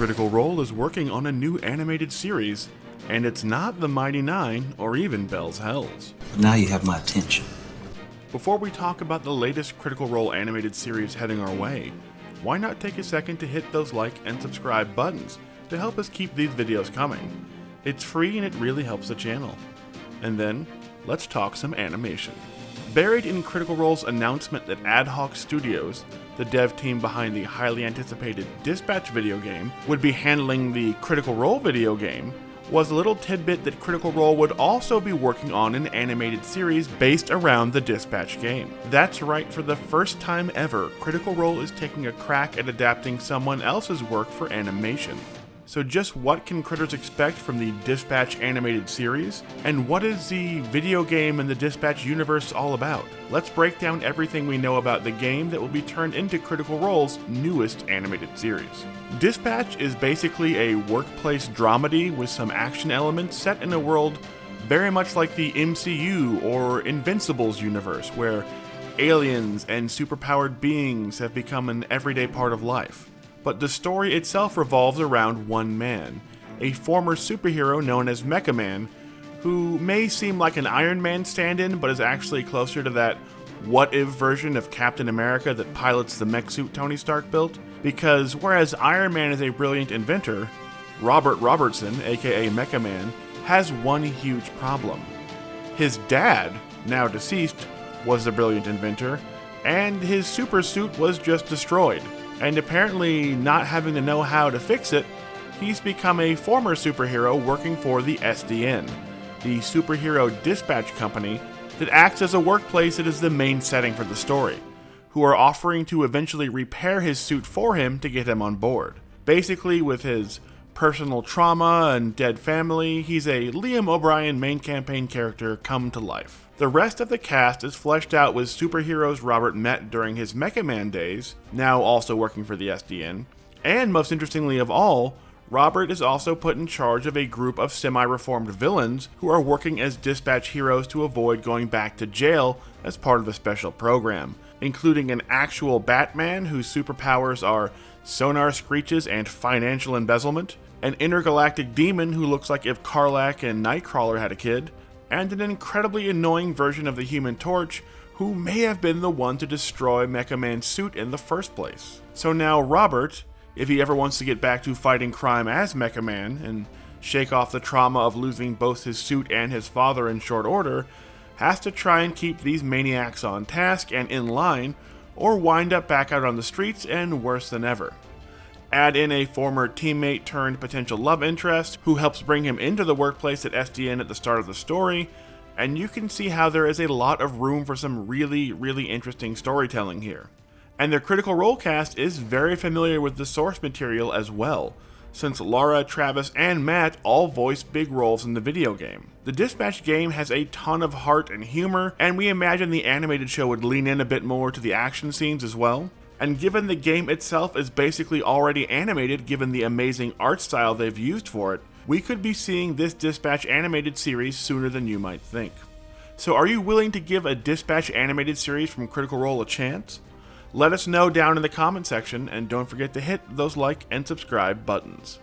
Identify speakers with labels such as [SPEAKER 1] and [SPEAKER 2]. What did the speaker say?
[SPEAKER 1] Critical Role is working on a new animated series, and it's not the Mighty Nein or even Bell's Hells.
[SPEAKER 2] Now you have my attention.
[SPEAKER 1] Before we talk about the latest Critical Role animated series heading our way, why not take a second to hit those like and subscribe buttons to help us keep these videos coming. It's free and it really helps the channel. And then, let's talk some animation. Buried in Critical Role's announcement that Ad Hoc Studios, the dev team behind the highly anticipated Dispatch video game, would be handling the Critical Role video game, was a little tidbit that Critical Role would also be working on an animated series based around the Dispatch game. That's right, for the first time ever, Critical Role is taking a crack at adapting someone else's work for animation. So just what can critters expect from the Dispatch animated series? And what is the video game and the Dispatch universe all about? Let's break down everything we know about the game that will be turned into Critical Role's newest animated series. Dispatch is basically a workplace dramedy with some action elements set in a world very much like the MCU or Invincible's universe, where aliens and superpowered beings have become an everyday part of life. But the story itself revolves around one man, a former superhero known as Mecha Man, who may seem like an Iron Man stand-in, but is actually closer to that what-if version of Captain America that pilots the mech suit Tony Stark built. Because whereas Iron Man is a brilliant inventor, Robert Robertson, aka Mecha Man, has one huge problem. His dad, now deceased, was the brilliant inventor, and his super suit was just destroyed. And apparently not having the know-how to fix it, he's become a former superhero working for the SDN, the Superhero Dispatch Company that acts as a workplace that is the main setting for the story, who are offering to eventually repair his suit for him to get him on board. Basically, with his personal trauma and dead family, he's a Liam O'Brien main campaign character come to life. The rest of the cast is fleshed out with superheroes Robert met during his Mecha Man days, now also working for the SDN, and most interestingly of all, Robert is also put in charge of a group of semi-reformed villains who are working as Dispatch heroes to avoid going back to jail as part of the special program, including an actual Batman whose superpowers are sonar screeches and financial embezzlement, an intergalactic demon who looks like if Karlach and Nightcrawler had a kid, and an incredibly annoying version of the Human Torch who may have been the one to destroy Mecha Man's suit in the first place. So now Robert, if he ever wants to get back to fighting crime as Mecha Man and shake off the trauma of losing both his suit and his father in short order, has to try and keep these maniacs on task and in line, or wind up back out on the streets and worse than ever. Add in a former teammate turned potential love interest who helps bring him into the workplace at SDN at the start of the story, and you can see how there is a lot of room for some really interesting storytelling here. And their Critical Role cast is very familiar with the source material as well, since Laura, Travis, and Matt all voice big roles in the video game. The Dispatch game has a ton of heart and humor, and we imagine the animated show would lean in a bit more to the action scenes as well. And given the game itself is basically already animated given the amazing art style they've used for it, we could be seeing this Dispatch animated series sooner than you might think. So are you willing to give a Dispatch animated series from Critical Role a chance? Let us know down in the comment section, and don't forget to hit those like and subscribe buttons.